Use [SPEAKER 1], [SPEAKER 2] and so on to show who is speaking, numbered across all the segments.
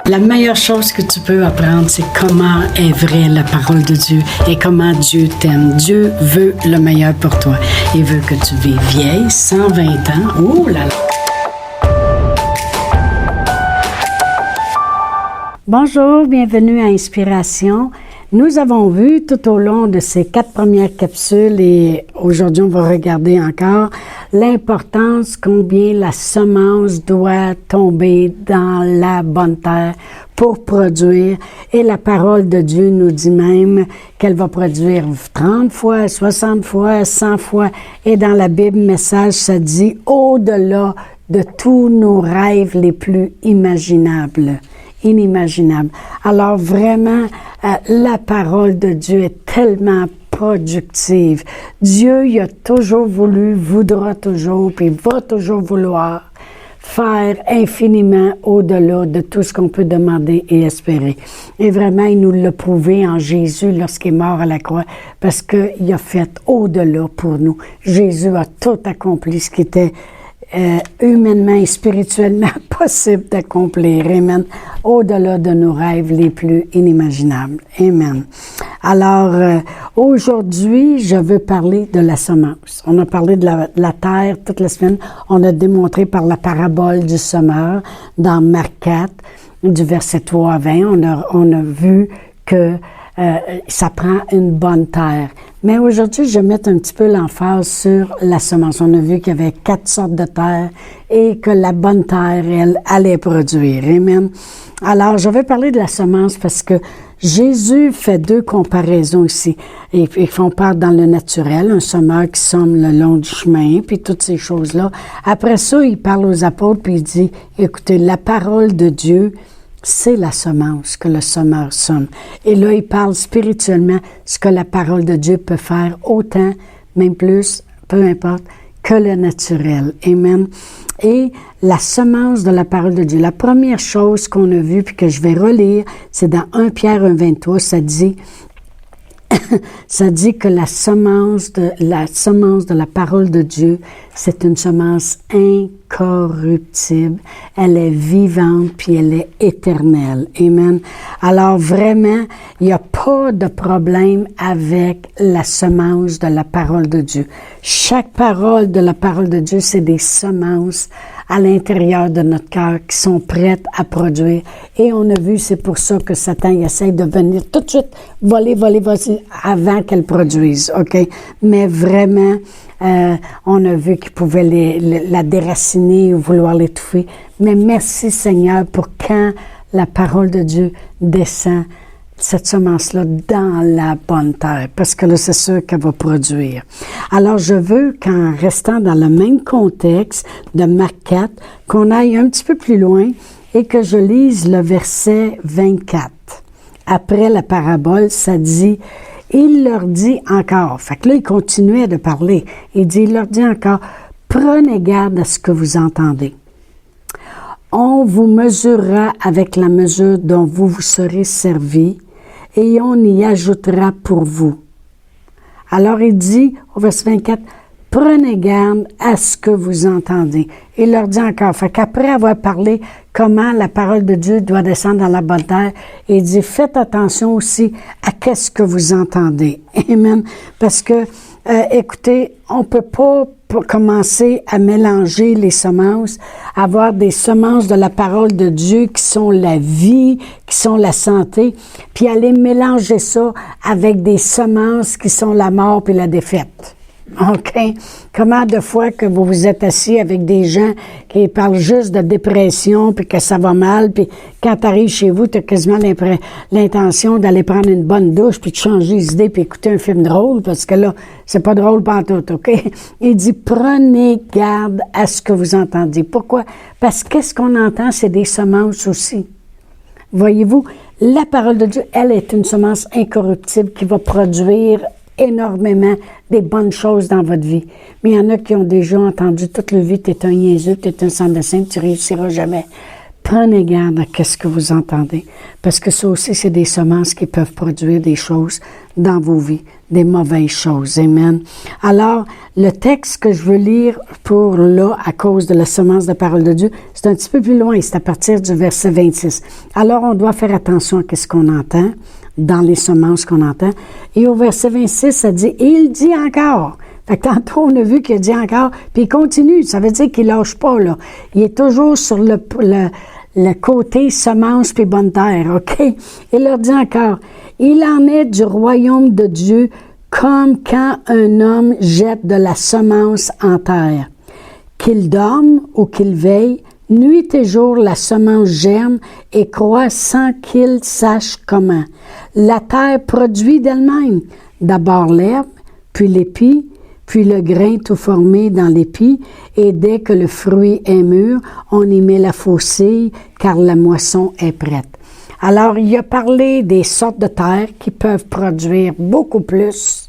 [SPEAKER 1] La meilleure chose que tu peux apprendre, c'est comment est vraie la parole de Dieu et comment Dieu t'aime. Dieu veut le meilleur pour toi. Il veut que tu vives vieille, 120 ans. Oh là là! Bonjour, bienvenue à Inspiration. Nous avons vu tout au long de ces 4 premières capsules et aujourd'hui on va regarder encore l'importance combien la semence doit tomber dans la bonne terre pour produire. Et la parole de Dieu nous dit même qu'elle va produire 30 fois, 60 fois, 100 fois. Et dans la Bible, message, ça dit au-delà de tous nos rêves les plus inimaginables. Alors vraiment, la parole de Dieu est tellement productive. Dieu, il a toujours voulu, voudra toujours, puis va toujours vouloir faire infiniment au-delà de tout ce qu'on peut demander et espérer. Et vraiment, il nous l'a prouvé en Jésus lorsqu'il est mort à la croix, parce qu'il a fait au-delà pour nous. Jésus a tout accompli ce qui était humainement et spirituellement possible d'accomplir. Amen. Au-delà de nos rêves les plus inimaginables. Amen. Alors, aujourd'hui, je veux parler de la semence. On a parlé de la terre toute la semaine. On a démontré par la parabole du semeur dans Marc 4, du verset 3 à 20. On a vu que ça prend une bonne terre. Mais aujourd'hui, je vais mettre un petit peu l'emphase sur la semence. On a vu qu'il y avait 4 sortes de terre et que la bonne terre, elle, allait produire. Amen. Alors, je vais parler de la semence parce que Jésus fait 2 comparaisons ici. Et ils font part dans le naturel, un semeur qui sème le long du chemin, puis toutes ces choses-là. Après ça, il parle aux apôtres, puis il dit, écoutez, la parole de Dieu, c'est la semence que le semeur sème. Et là, il parle spirituellement ce que la parole de Dieu peut faire autant, même plus, peu importe, que le naturel. Amen. Et la semence de la parole de Dieu. La première chose qu'on a vue, puis que je vais relire, c'est dans 1 Pierre 1,23, ça dit que la semence de la parole de Dieu, c'est une semence incorruptible. Elle est vivante, puis elle est éternelle. Amen. Alors vraiment, il n'y a pas de problème avec la semence de la parole de Dieu. Chaque parole de la parole de Dieu, c'est des semences à l'intérieur de notre cœur qui sont prêtes à produire. Et on a vu, c'est pour ça que Satan il essaie de venir tout de suite voler avant qu'elle produise, OK? Mais vraiment, on a vu qu'il pouvait la déraciner ou vouloir l'étouffer. Mais merci Seigneur pour quand la parole de Dieu descend, cette semence-là, dans la bonne terre, parce que là, c'est sûr qu'elle va produire. Alors, je veux qu'en restant dans le même contexte de Marc 4, qu'on aille un petit peu plus loin et que je lise le verset 24. Après la parabole, ça dit, il leur dit encore, fait que là, il continuait de parler, il leur dit encore, prenez garde à ce que vous entendez. On vous mesurera avec la mesure dont vous vous serez servi, et on y ajoutera pour vous. Alors il dit, au verset 24, prenez garde à ce que vous entendez. Il leur dit encore, fait qu'après avoir parlé comment la parole de Dieu doit descendre dans la bonne terre, il dit, faites attention aussi à qu'est-ce que vous entendez. Amen. Parce que, écoutez, on peut pas commencer à mélanger les semences, avoir des semences de la parole de Dieu qui sont la vie, qui sont la santé, puis aller mélanger ça avec des semences qui sont la mort puis la défaite. OK? Comment de fois que vous vous êtes assis avec des gens qui parlent juste de dépression, puis que ça va mal, puis quand tu arrives chez vous, tu as quasiment l'intention d'aller prendre une bonne douche, puis de changer les idées, puis écouter un film drôle, parce que là, c'est pas drôle pantoute, OK? Il dit, prenez garde à ce que vous entendez. Pourquoi? Parce que qu'est-ce qu'on entend, c'est des semences aussi. Voyez-vous, la parole de Dieu, elle est une semence incorruptible qui va produire énormément des bonnes choses dans votre vie. Mais il y en a qui ont déjà entendu toute leur vie, t'es un niaiseux, t'es un sans dessin, tu réussiras jamais. Prenez garde à ce que vous entendez, parce que ça aussi, c'est des semences qui peuvent produire des choses dans vos vies, des mauvaises choses. Amen. Alors, le texte que je veux lire pour là, à cause de la semence de la parole de Dieu, c'est un petit peu plus loin, c'est à partir du verset 26. Alors, on doit faire attention à ce qu'on entend, dans les semences qu'on entend. Et au verset 26, ça dit « Il dit encore ». Fait que tantôt, on a vu qu'il a dit encore, puis il continue. Ça veut dire qu'il lâche pas, là. Il est toujours sur le côté semence puis bonne terre, OK? Il leur dit encore, il en est du royaume de Dieu comme quand un homme jette de la semence en terre. Qu'il dorme ou qu'il veille, nuit et jour, la semence germe et croît sans qu'il sache comment. La terre produit d'elle-même d'abord l'herbe, puis l'épi, puis le grain tout formé dans l'épi, et dès que le fruit est mûr, on y met la faucille, car la moisson est prête. Alors, il a parlé des sortes de terre qui peuvent produire beaucoup plus.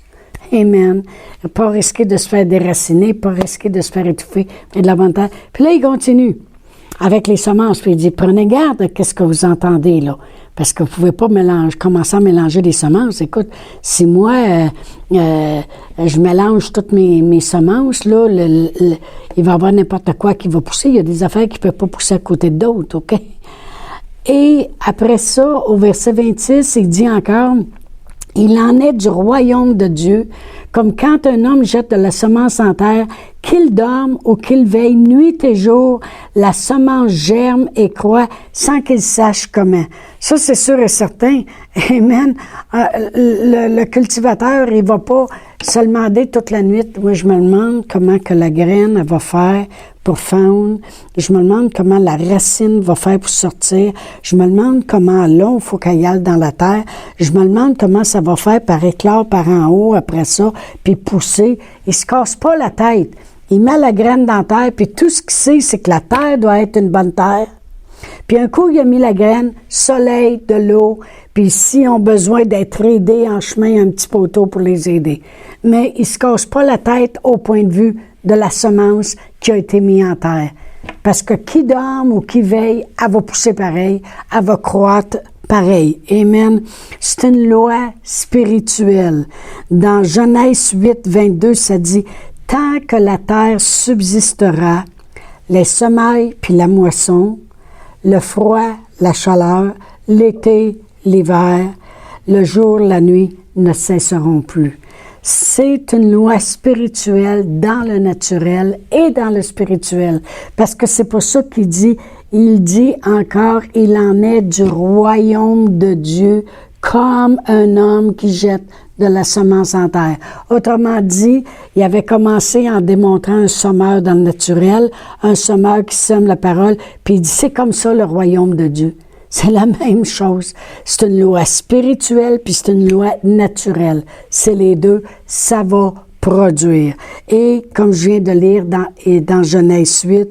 [SPEAKER 1] Amen. Pas risquer de se faire déraciner, pas risquer de se faire étouffer, mais de la bonne terre. Puis là, il continue avec les semences, puis il dit, prenez garde à ce que vous entendez là. Parce que vous ne pouvez pas commencer à mélanger des semences. Écoute, si moi, je mélange toutes mes semences, là, il va y avoir n'importe quoi qui va pousser. Il y a des affaires qui ne peuvent pas pousser à côté d'autres, OK? Et après ça, au verset 26, il dit encore, « Il en est du royaume de Dieu, comme quand un homme jette de la semence en terre, qu'il dorme ou qu'il veille nuit et jour, la semence germe et croît sans qu'il sache comment. » Ça, c'est sûr et certain. Amen. Le cultivateur, il va pas se demander toute la nuit. Moi, je me demande comment que la graine elle va faire pour fondre. Je me demande comment la racine va faire pour sortir. Je me demande comment long il faut qu'elle aille dans la terre. Je me demande comment ça va faire par éclore par en haut après ça, puis pousser. Il se casse pas la tête. Il met la graine dans la terre, puis tout ce qu'il sait, c'est que la terre doit être une bonne terre. Puis un coup, il a mis la graine, soleil, de l'eau, puis s'ils ont besoin d'être aidés en chemin, un petit poteau pour les aider. Mais il ne se casse pas la tête au point de vue de la semence qui a été mise en terre. Parce que qui dorme ou qui veille, elle va pousser pareil, elle va croître pareil. Amen. C'est une loi spirituelle. Dans Genèse 8, 22, ça dit « Tant que la terre subsistera, les semailles puis la moisson, le froid, la chaleur, l'été, l'hiver, le jour, la nuit ne cesseront plus. » C'est une loi spirituelle dans le naturel et dans le spirituel. Parce que c'est pour ça qu'il dit, il dit encore, il en est du royaume de Dieu comme un homme qui jette de la semence en terre. Autrement dit, il avait commencé en démontrant un sommeur dans le naturel, un sommeur qui sème la parole, puis il dit, c'est comme ça le royaume de Dieu. C'est la même chose. C'est une loi spirituelle, puis c'est une loi naturelle. C'est les deux, ça va produire. Et comme je viens de lire dans Genèse 8,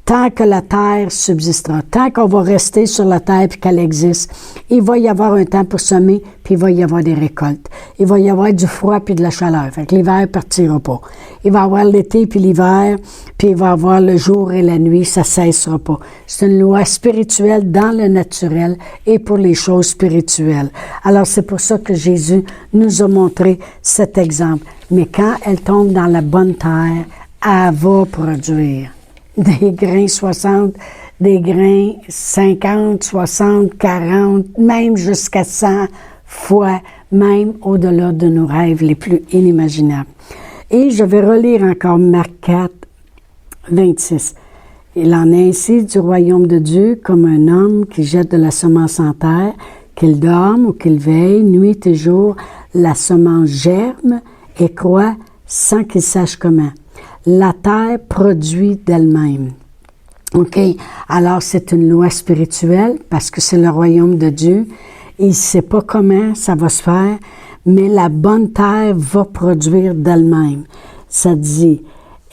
[SPEAKER 1] tant que la terre subsistera, tant qu'on va rester sur la terre puis qu'elle existe, il va y avoir un temps pour semer, puis il va y avoir des récoltes. Il va y avoir du froid puis de la chaleur. Fait que l'hiver ne partira pas. Il va y avoir l'été puis l'hiver, puis il va y avoir le jour et la nuit, ça ne cessera pas. C'est une loi spirituelle dans le naturel et pour les choses spirituelles. Alors, c'est pour ça que Jésus nous a montré cet exemple. Mais quand elle tombe dans la bonne terre, elle va produire. Des grains 60, des grains 50, 60, 40, même jusqu'à 100 fois, même au-delà de nos rêves les plus inimaginables. Et je vais relire encore Marc 4, 26. Il en est ainsi du royaume de Dieu comme un homme qui jette de la semence en terre, qu'il dorme ou qu'il veille, nuit et jour, la semence germe et croît sans qu'il sache comment. La terre produit d'elle-même. OK? Alors, c'est une loi spirituelle parce que c'est le royaume de Dieu. Il ne sait pas comment ça va se faire, mais la bonne terre va produire d'elle-même. Ça dit,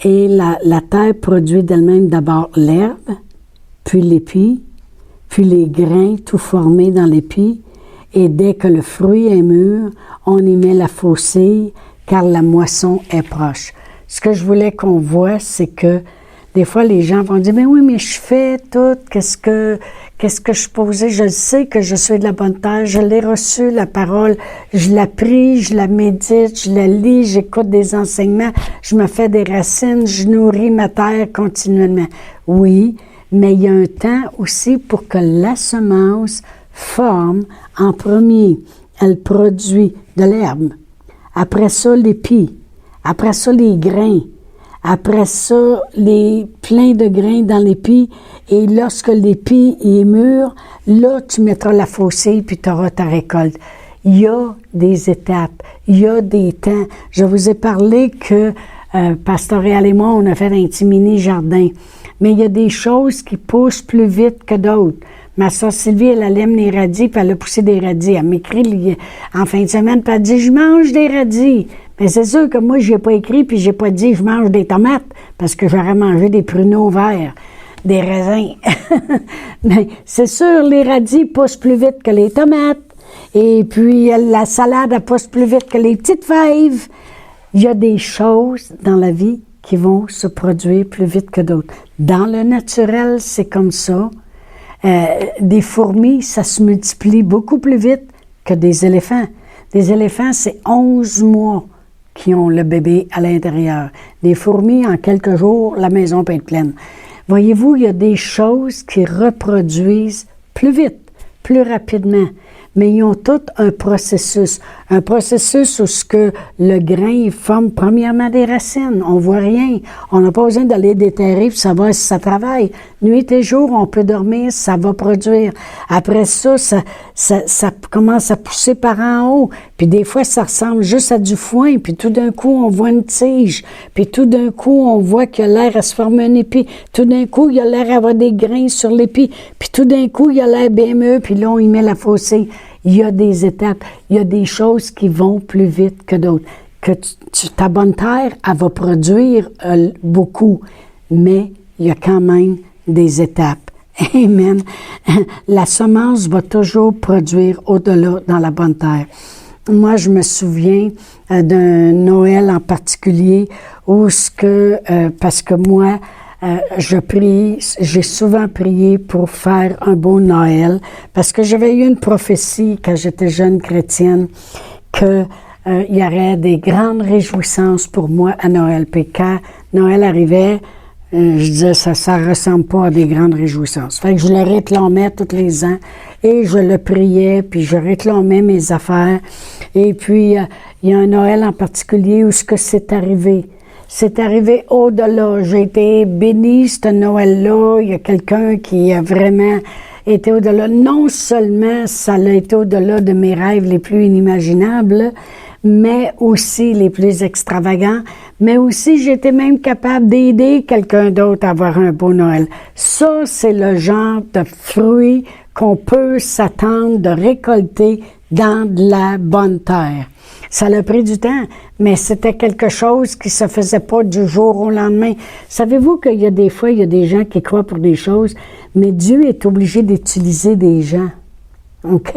[SPEAKER 1] et la terre produit d'elle-même d'abord l'herbe, puis l'épi, puis les grains tout formés dans l'épi, et dès que le fruit est mûr, on y met la faucille, car la moisson est proche. Ce que je voulais qu'on voit, c'est que Des fois, les gens vont dire, mais oui, mais je fais tout, qu'est-ce que je posais? Je sais que je suis de la bonne terre, je l'ai reçu, la parole, je la prie, je la médite, je la lis, j'écoute des enseignements, je me fais des racines, je nourris ma terre continuellement. Oui, mais il y a un temps aussi pour que la semence forme en premier. Elle produit de l'herbe. Après ça, l'épi. Après ça, les grains. Après ça, plein de grains dans l'épi. Et lorsque l'épi est mûr, là, tu mettras la faucille puis tu auras ta récolte. Il y a des étapes. Il y a des temps. Je vous ai parlé que Pasteur Réal et moi, on a fait un petit mini-jardin. Mais il y a des choses qui poussent plus vite que d'autres. Ma soeur Sylvie, elle aime les radis, puis elle a poussé des radis. Elle m'écrit en fin de semaine, puis elle dit « Je mange des radis ». Mais c'est sûr que moi, je n'ai pas écrit, puis j'ai pas dit « Je mange des tomates », parce que j'aurais mangé des pruneaux verts, des raisins. Mais c'est sûr, les radis poussent plus vite que les tomates. Et puis, la salade, elle pousse plus vite que les petites fèves. Il y a des choses dans la vie qui vont se produire plus vite que d'autres. Dans le naturel, c'est comme ça. Des fourmis, ça se multiplie beaucoup plus vite que des éléphants. Des éléphants, c'est 11 mois qui ont le bébé à l'intérieur. Des fourmis, en quelques jours, la maison peut être pleine. Voyez-vous, il y a des choses qui reproduisent plus vite, plus rapidement. Mais ils ont tout un processus où ce que le grain il forme premièrement des racines. On voit rien. On n'a pas besoin d'aller déterrer pour savoir si ça travaille. Nuit et jour, on peut dormir, ça va produire. Après ça commence à pousser par en haut. Puis des fois, ça ressemble juste à du foin. Puis tout d'un coup, on voit une tige. Puis tout d'un coup, on voit qu'il y a l'air à se former un épi. Tout d'un coup, il y a l'air à avoir des grains sur l'épi. Puis tout d'un coup, il y a l'air BME. Puis là, on y met la faucille. Il y a des étapes, il y a des choses qui vont plus vite que d'autres. Ta bonne terre, elle va produire beaucoup, mais il y a quand même des étapes. Amen. La semence va toujours produire au-delà dans la bonne terre. Moi, je me souviens d'un Noël en particulier où parce que moi, j'ai souvent prié pour faire un beau Noël, parce que j'avais eu une prophétie quand j'étais jeune chrétienne que il y aurait des grandes réjouissances pour moi à Noël. Puis quand Noël arrivait, je disais ça ressemble pas à des grandes réjouissances. Fait que je le réclamais tous les ans et je le priais, puis je réclamais mes affaires. Et puis il y a un Noël en particulier où ce que c'est arrivé. C'est arrivé au-delà. J'ai été bénie, ce Noël-là. Il y a quelqu'un qui a vraiment été au-delà. Non seulement ça a été au-delà de mes rêves les plus inimaginables, mais aussi les plus extravagants. Mais aussi, j'étais même capable d'aider quelqu'un d'autre à avoir un beau Noël. Ça, c'est le genre de fruits qu'on peut s'attendre de récolter dans de la bonne terre. Ça a pris du temps, mais c'était quelque chose qui se faisait pas du jour au lendemain. Savez-vous qu'il y a des fois, il y a des gens qui croient pour des choses, mais Dieu est obligé d'utiliser des gens. OK?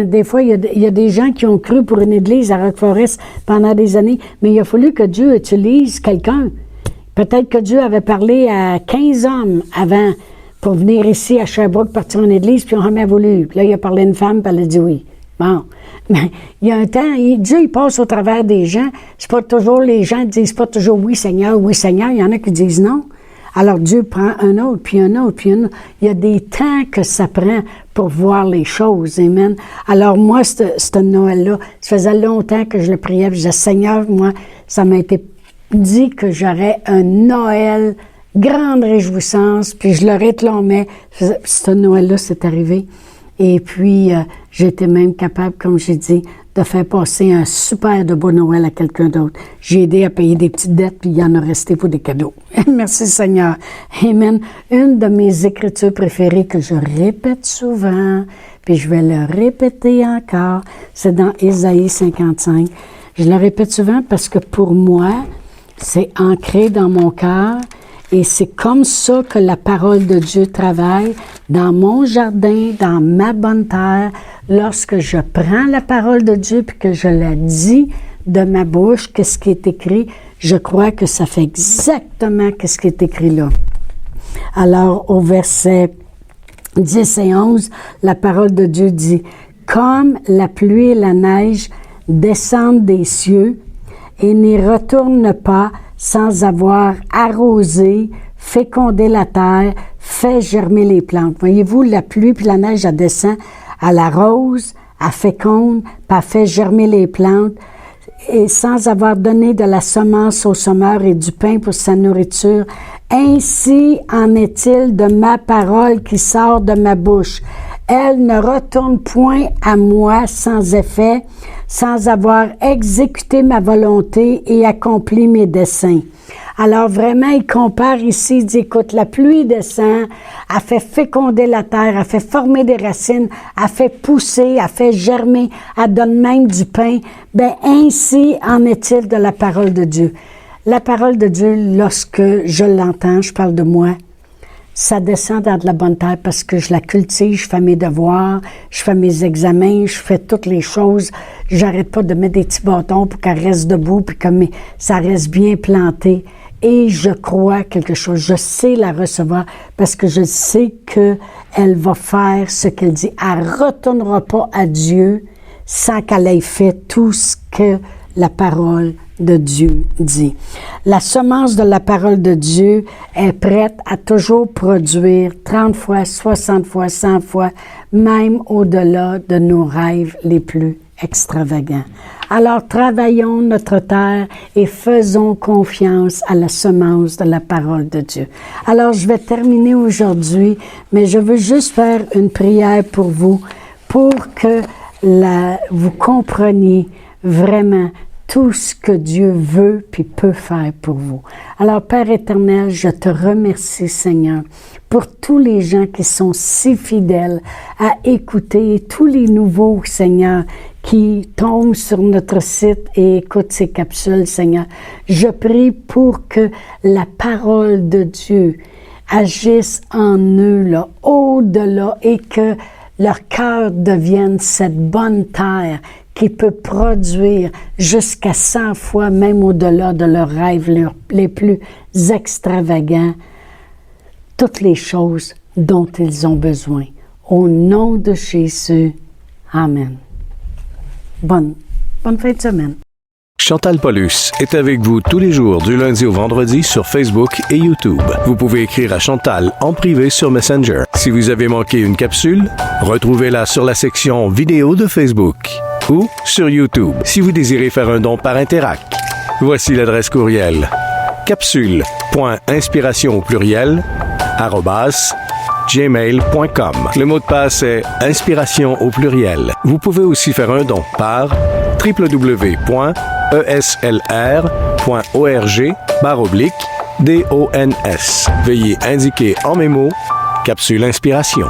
[SPEAKER 1] Des fois, il y a des gens qui ont cru pour une église à Rock-Forest pendant des années, mais il a fallu que Dieu utilise quelqu'un. Peut-être que Dieu avait parlé à 15 hommes avant pour venir ici à Sherbrooke, partir en église, puis ils n'ont jamais voulu. Puis là, il a parlé à une femme, puis elle a dit oui. Bon, mais il y a un temps, Dieu, il passe au travers des gens. C'est pas toujours, les gens disent pas toujours oui Seigneur, il y en a qui disent non. Alors Dieu prend un autre, puis un autre, puis un autre. Il y a des temps que ça prend pour voir les choses, amen. Alors moi, ce Noël-là, ça faisait longtemps que je le priais, puis je disais, Seigneur, moi, ça m'a été dit que j'aurais un Noël, grande réjouissance, puis je le réclamais. Ce Noël-là, c'est arrivé. Et puis, j'étais même capable, comme j'ai dit, de faire passer un super de beau Noël à quelqu'un d'autre. J'ai aidé à payer des petites dettes, puis il y en a resté pour des cadeaux. Merci Seigneur. Amen. Une de mes écritures préférées que je répète souvent, puis je vais le répéter encore, c'est dans Ésaïe 55. Je le répète souvent parce que pour moi, c'est ancré dans mon cœur. Et c'est comme ça que la parole de Dieu travaille dans mon jardin, dans ma bonne terre. Lorsque je prends la parole de Dieu puis que je la dis de ma bouche, qu'est-ce qui est écrit, je crois que ça fait exactement qu'est-ce qui est écrit là. Alors, au verset 10 et 11, la parole de Dieu dit, « Comme la pluie et la neige descendent des cieux et n'y retournent pas sans avoir arrosé, fécondé la terre, fait germer les plantes. » Voyez-vous, la pluie puis la neige, elle descend, elle arrose, elle féconde, puis elle fait germer les plantes, et sans avoir donné de la semence au semeur et du pain pour sa nourriture. Ainsi en est-il de ma parole qui sort de ma bouche. Elle ne retourne point à moi sans effet, sans avoir exécuté ma volonté et accompli mes desseins. Alors vraiment, il compare ici, il dit, écoute, la pluie descend, a fait féconder la terre, a fait former des racines, a fait pousser, a fait germer, elle donne même du pain. Ben ainsi en est-il de la parole de Dieu. La parole de Dieu, lorsque je l'entends, je parle de moi, ça descend dans de la bonne terre parce que je la cultive, je fais mes devoirs, je fais mes examens, je fais toutes les choses. J'arrête pas de mettre des petits bâtons pour qu'elle reste debout puis que ça reste bien planté. Et je crois quelque chose, je sais la recevoir parce que je sais qu'elle va faire ce qu'elle dit. Elle ne retournera pas à Dieu sans qu'elle ait fait tout ce que la parole de Dieu dit. La semence de la parole de Dieu est prête à toujours produire 30 fois, 60 fois, 100 fois, même au-delà de nos rêves les plus extravagants. Alors, travaillons notre terre et faisons confiance à la semence de la parole de Dieu. Alors, je vais terminer aujourd'hui, mais je veux juste faire une prière pour vous, pour que vous compreniez vraiment tout ce que Dieu veut puis peut faire pour vous. Alors, Père éternel, je te remercie, Seigneur, pour tous les gens qui sont si fidèles à écouter, tous les nouveaux, Seigneur, qui tombent sur notre site et écoutent ces capsules, Seigneur. Je prie pour que la parole de Dieu agisse en eux, là, au-delà, et que leur cœur devienne cette bonne terre qui peut produire jusqu'à 100 fois, même au-delà de leurs rêves les plus extravagants, toutes les choses dont ils ont besoin. Au nom de Jésus, Amen. Bonne fin de semaine.
[SPEAKER 2] Chantal Paulus est avec vous tous les jours du lundi au vendredi sur Facebook et YouTube. Vous pouvez écrire à Chantal en privé sur Messenger. Si vous avez manqué une capsule, retrouvez-la sur la section vidéo de Facebook ou sur YouTube si vous désirez faire un don par Interac. Voici l'adresse courriel capsule.inspiration au pluriel @gmail.com. Le mot de passe est inspiration au pluriel. Vous pouvez aussi faire un don par www.eslr.org/DONS. Veuillez indiquer en mémo Capsule Inspiration.